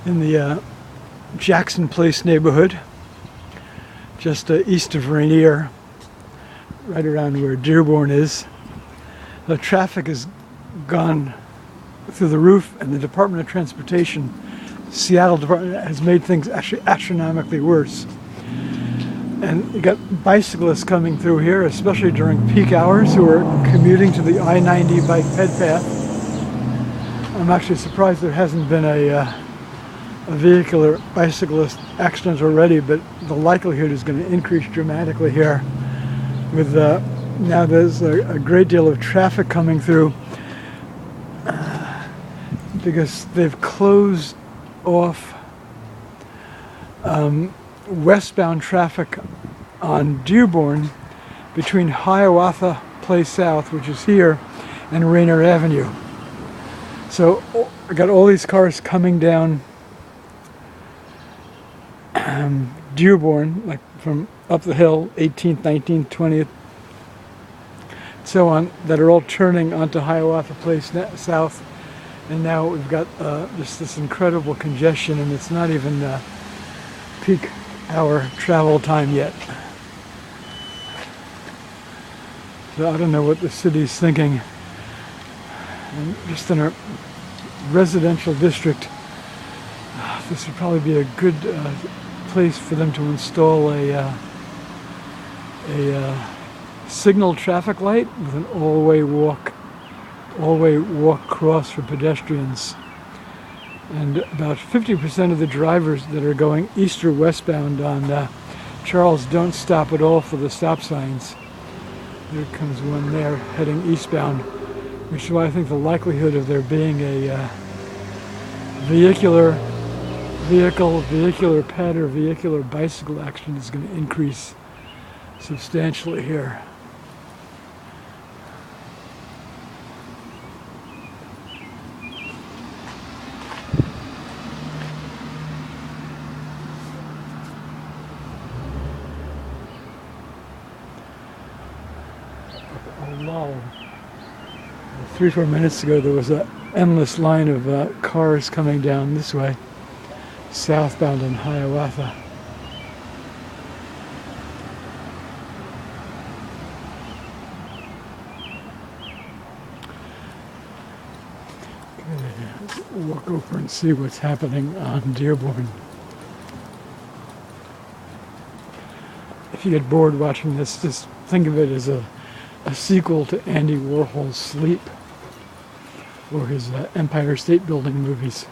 in the Jackson Place neighborhood, just east of Rainier, right around where Dearborn is. The traffic has gone through the roof, and the Department of Transportation, Seattle Department, has made things actually astronomically worse. And you got bicyclists coming through here, especially during peak hours, who are commuting to the I-90 bike-ped path. I'm actually surprised there hasn't been a vehicular bicyclist accident already, but the likelihood is going to increase dramatically here. With now there's a great deal of traffic coming through because they've closed off westbound traffic on Dearborn between Hiawatha Pl South, which is here, and Rainier Avenue. So I got all these cars coming down Dearborn, like from up the hill, 18th, 19th, 20th, so on, that are all turning onto Hiawatha Pl South. And now we've got just this incredible congestion, and it's not even peak hour travel time yet. So I don't know what the city's thinking. And just in a residential district, this would probably be a good place for them to install a signal traffic light with an all-way walk cross for pedestrians. And about 50% of the drivers that are going east or westbound on Charles don't stop at all for the stop signs. There comes one there heading eastbound, which is why I think the likelihood of there being a vehicular ped or vehicular bicycle accident is going to increase substantially here. Wow. 3-4 minutes ago there was an endless line of cars coming down this way, southbound in Hiawatha. Okay, let's walk over and see what's happening on Dearborn. If you get bored watching this, just think of it as a sequel to Andy Warhol's Sleep, or his Empire State Building movies.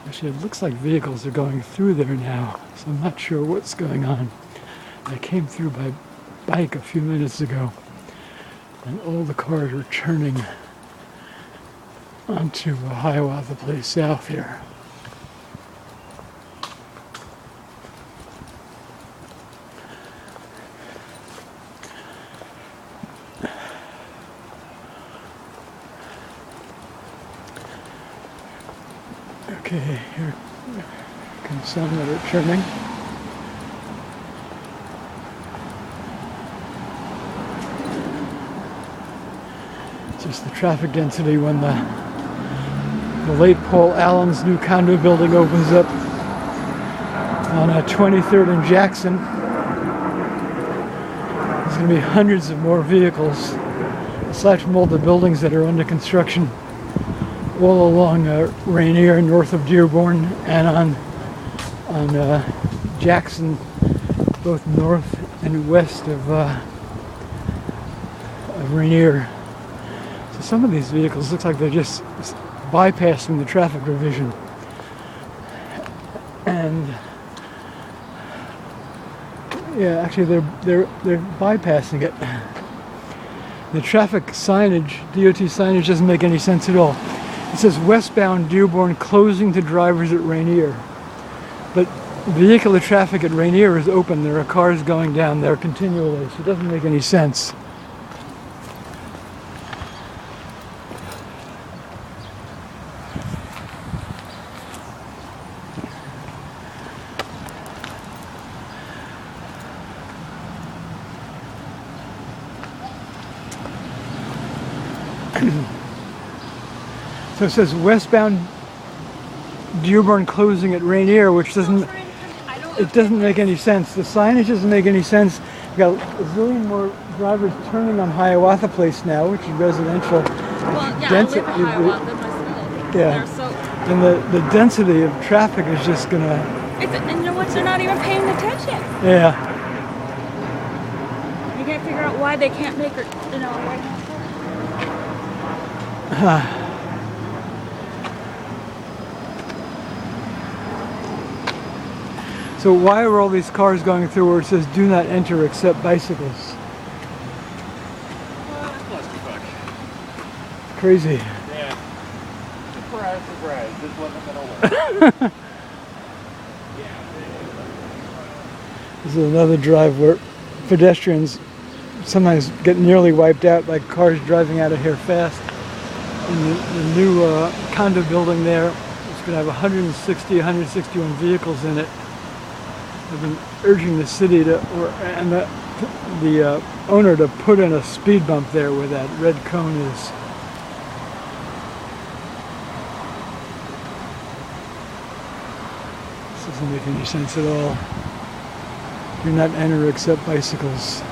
Actually, it looks like vehicles are going through there now, so I'm not sure what's going on. I came through by bike a few minutes ago, and all the cars were turning onto Hiawatha Pl South here. Okay, here comes some that are turning. Just the traffic density when the late Paul Allen's new condo building opens up on 23rd and Jackson. There's going to be hundreds of more vehicles, aside from all the buildings that are under construction all along Rainier, north of Dearborn, and on Jackson, both north and west of Rainier. So some of these vehicles look like they're just bypassing the traffic revision, and yeah, actually they're bypassing it. The traffic signage, DOT signage, doesn't make any sense at all. It says westbound Dearborn closing to drivers at Rainier. But vehicular traffic at Rainier is open. There are cars going down there continually, so it doesn't make any sense. So it says westbound Dearborn closing at Rainier, which doesn't make any sense. The signage doesn't make any sense. We've got a zillion more drivers turning on Hiawatha Place now, which is residential. Well, yeah, I live in Hiawatha myself. Yeah. And the density of traffic is just gonna... And you know what? They're not even paying attention. Yeah. You can't figure out why they can't make it, you know, right now. So why are all these cars going through where it says do not enter except bicycles? Crazy. Yeah. Surprise, surprise. This wasn't gonna work. This is another drive where pedestrians sometimes get nearly wiped out by cars driving out of here fast. And the new condo building there is going to have 161 vehicles in it. I've been urging the city and the owner to put in a speed bump there where that red cone is. This doesn't make any sense at all. Do not enter except bicycles.